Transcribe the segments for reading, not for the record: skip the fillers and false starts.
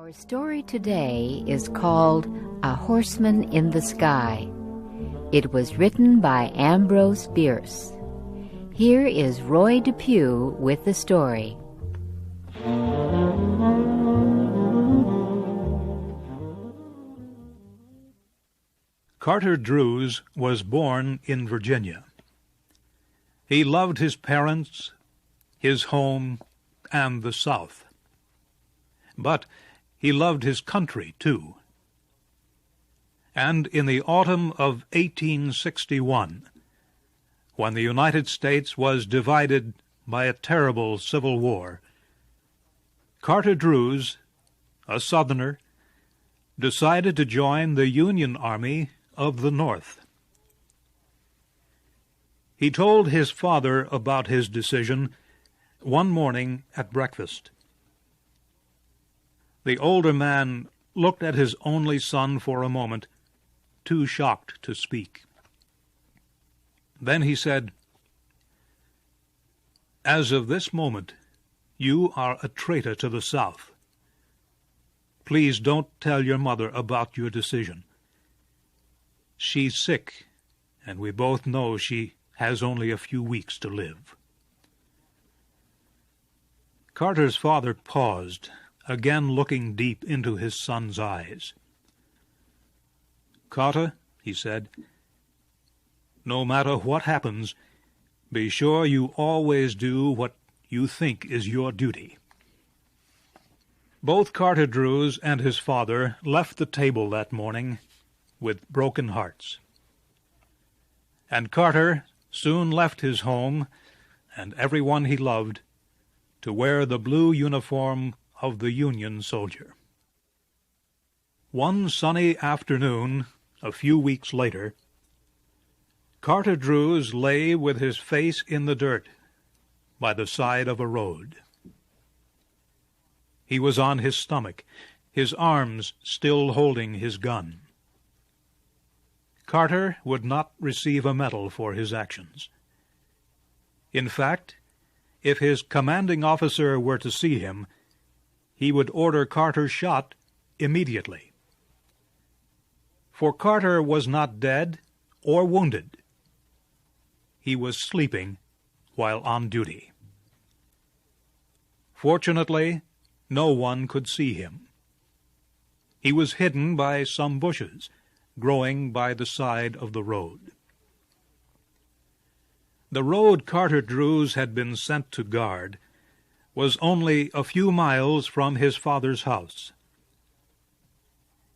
Our story today is called A Horseman in the Sky. It was written by Ambrose Bierce. Here is Roy Depew with the story. Carter Druse was born in Virginia. He loved his parents, his home, and the South. But he loved his country, too. And in the autumn of 1861, when the United States was divided by a terrible civil war, Carter Druse, a Southerner, decided to join the Union Army of the North. He told his father about his decision one morning at breakfast. The older man looked at his only son for a moment, too shocked to speak. Then he said, "As of this moment, you are a traitor to the South. Please don't tell your mother about your decision. She's sick, and we both know she has only a few weeks to live." Carter's father paused, again looking deep into his son's eyes. "Carter," he said, "no matter what happens, be sure you always do what you think is your duty." Both Carter Druse and his father left the table that morning with broken hearts. And Carter soon left his home and everyone he loved to wear the blue uniform of the Union soldier. One sunny afternoon, a few weeks later, Carter Druse lay with his face in the dirt by the side of a road. He was on his stomach, his arms still holding his gun. Carter would not receive a medal for his actions. In fact, if his commanding officer were to see him, he would order Carter shot immediately. For Carter was not dead or wounded. He was sleeping while on duty. Fortunately, no one could see him. He was hidden by some bushes growing by the side of the road. The road Carter Druse had been sent to guard was only a few miles from his father's house.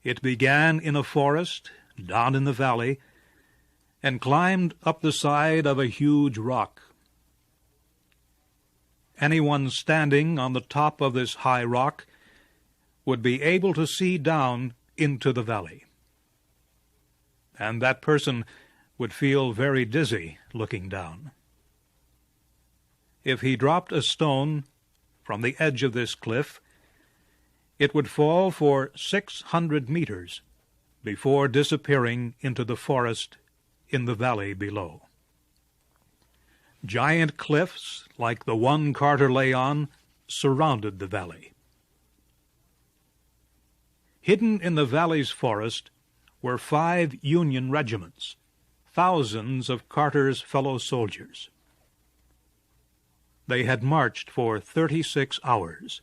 It began in a forest down in the valley and climbed up the side of a huge rock. Anyone standing on the top of this high rock would be able to see down into the valley. And that person would feel very dizzy looking down. If he dropped a stone from the edge of this cliff, it would fall for 600 meters before disappearing into the forest in the valley below. Giant cliffs, like the one Carter lay on, surrounded the valley. Hidden in the valley's forest were 5 Union regiments, thousands of Carter's fellow soldiers. They had marched for 36 hours.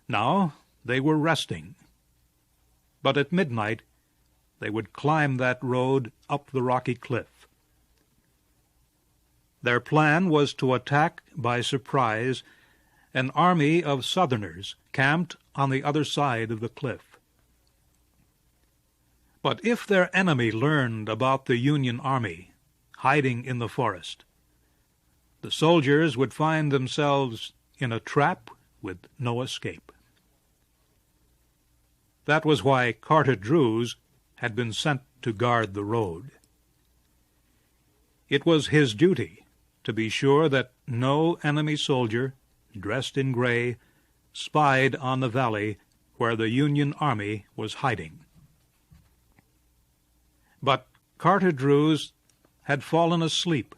Now they were resting. But at midnight they would climb that road up the rocky cliff. Their plan was to attack by surprise an army of Southerners camped on the other side of the cliff. But if their enemy learned about the Union Army hiding in the forest, the soldiers would find themselves in a trap with no escape. That was why Carter Druse had been sent to guard the road. It was his duty to be sure that no enemy soldier, dressed in gray, spied on the valley where the Union Army was hiding. But Carter Druse had fallen asleep.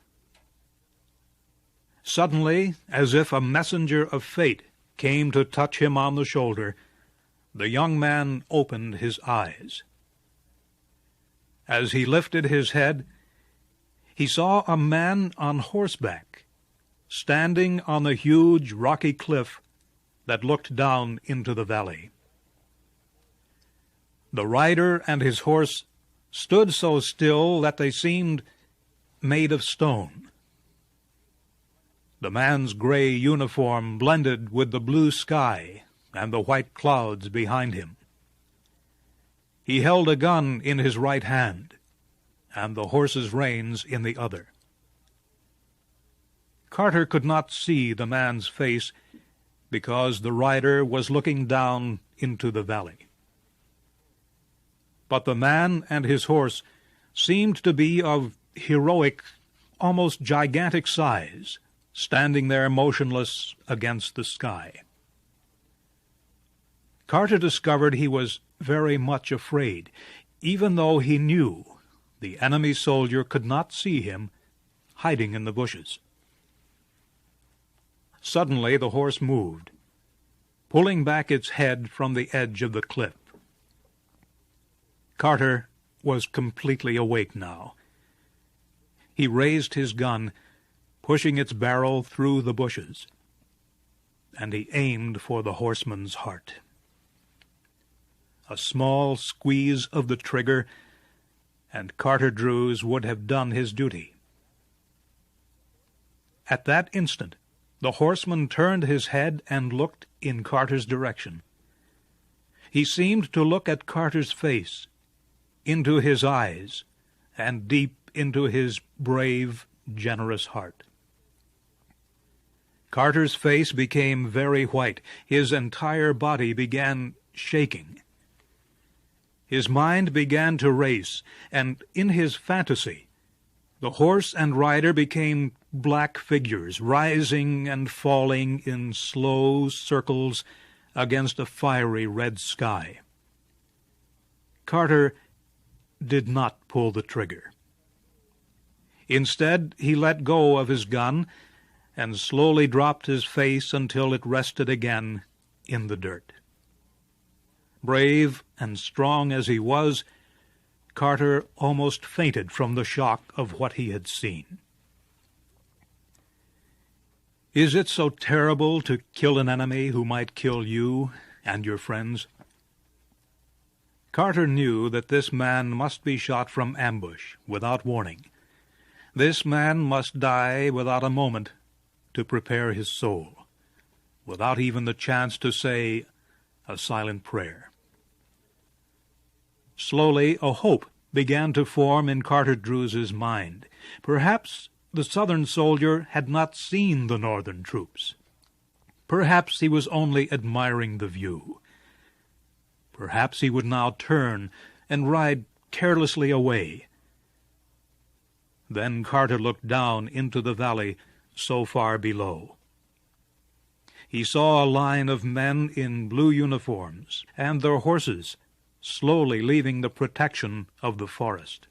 Suddenly, as if a messenger of fate came to touch him on the shoulder, the young man opened his eyes. As he lifted his head, he saw a man on horseback, standing on the huge rocky cliff that looked down into the valley. The rider and his horse stood so still that they seemed made of stone. The man's gray uniform blended with the blue sky and the white clouds behind him. He held a gun in his right hand, and the horse's reins in the other. Carter could not see the man's face because the rider was looking down into the valley. But the man and his horse seemed to be of heroic, almost gigantic size, standing there motionless against the sky. Carter discovered he was very much afraid, even though he knew the enemy soldier could not see him hiding in the bushes. Suddenly the horse moved, pulling back its head from the edge of the cliff. Carter was completely awake now. He raised his gun, pushing its barrel through the bushes, and he aimed for the horseman's heart. A small squeeze of the trigger, and Carter Druse would have done his duty. At that instant, the horseman turned his head and looked in Carter's direction. He seemed to look at Carter's face, into his eyes, and deep into his brave, generous heart. Carter's face became very white. His entire body began shaking. His mind began to race, and in his fantasy, the horse and rider became black figures, rising and falling in slow circles against a fiery red sky. Carter did not pull the trigger. Instead, he let go of his gun and slowly dropped his face until it rested again in the dirt. Brave and strong as he was, Carter almost fainted from the shock of what he had seen. Is it so terrible to kill an enemy who might kill you and your friends? Carter knew that this man must be shot from ambush without warning. This man must die without a moment to prepare his soul, without even the chance to say a silent prayer. Slowly, a hope began to form in Carter Druse's mind. Perhaps the Southern soldier had not seen the Northern troops. Perhaps he was only admiring the view. Perhaps he would now turn and ride carelessly away. Then Carter looked down into the valley so far below. He saw a line of men in blue uniforms and their horses slowly leaving the protection of the forest.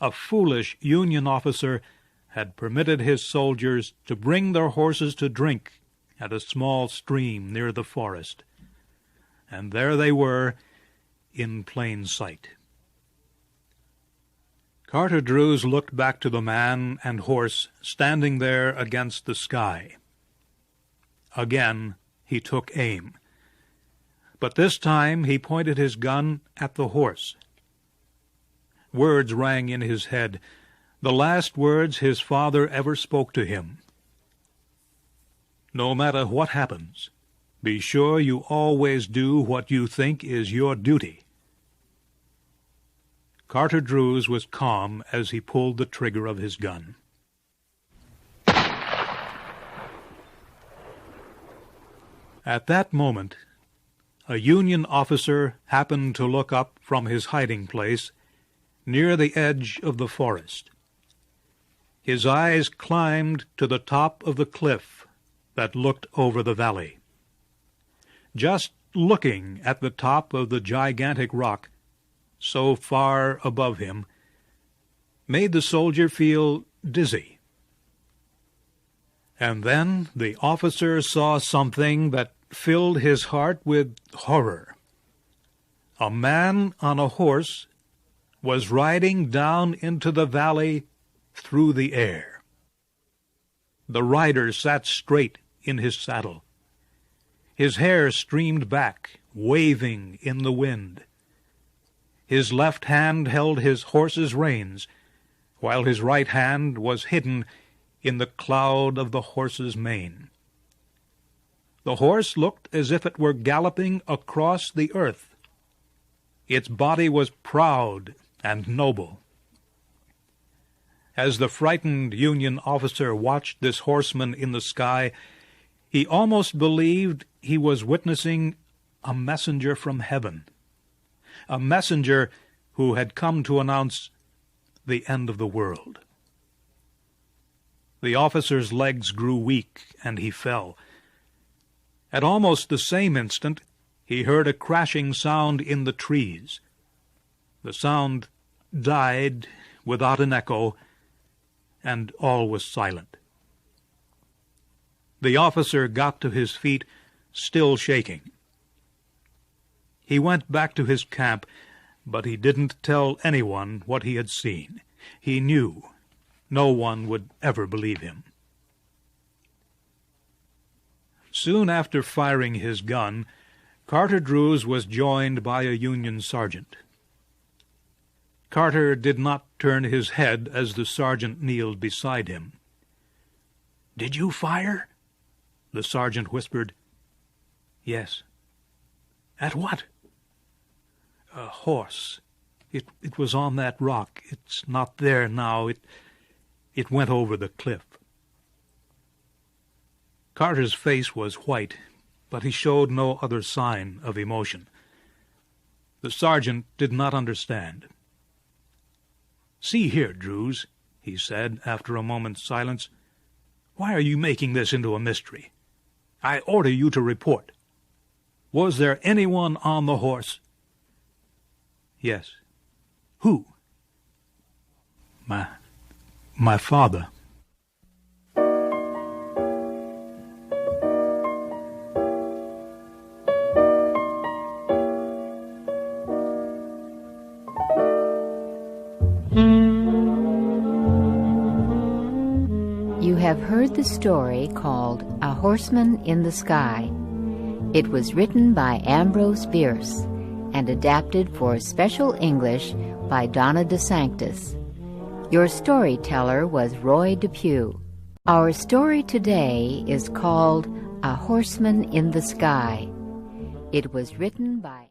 A foolish Union officer had permitted his soldiers to bring their horses to drink at a small stream near the forest, and there they were in plain sight. Carter Druse looked back to the man and horse standing there against the sky. Again he took aim, but this time he pointed his gun at the horse. Words rang in his head, the last words his father ever spoke to him. No matter what happens, be sure you always do what you think is your duty. Carter Druse was calm as he pulled the trigger of his gun. At that moment, a Union officer happened to look up from his hiding place near the edge of the forest. His eyes climbed to the top of the cliff that looked over the valley. Just looking at the top of the gigantic rock so far above him made the soldier feel dizzy. And then the officer saw something that filled his heart with horror. A man on a horse was riding down into the valley through the air. The rider sat straight in his saddle. His hair streamed back, waving in the wind. His left hand held his horse's reins, while his right hand was hidden in the cloud of the horse's mane. The horse looked as if it were galloping across the earth. Its body was proud and noble. As the frightened Union officer watched this horseman in the sky, he almost believed he was witnessing a messenger from heaven, a messenger who had come to announce the end of the world. The officer's legs grew weak, and he fell. At almost the same instant, he heard a crashing sound in the trees. The sound died without an echo, and all was silent. The officer got to his feet, still shaking. He went back to his camp, but he didn't tell anyone what he had seen. He knew no one would ever believe him. Soon after firing his gun, Carter Druse was joined by a Union sergeant. Carter did not turn his head as the sergeant kneeled beside him. "Did you fire?" the sergeant whispered. "Yes." "At what?" "A horse. It was on that rock. It's not there now. It went over the cliff." Carter's face was white, but he showed no other sign of emotion. The sergeant did not understand. "See here, Druse," he said after a moment's silence, "why are you making this into a mystery? I order you to report. Was there anyone on the horse?" "Yes." "Who?" My father." You have heard the story called A Horseman in the Sky. It was written by Ambrose Bierce and adapted for special English by Donna DeSanctis. Your storyteller was Roy Depew. Our story today is called A Horseman in the Sky. It was written by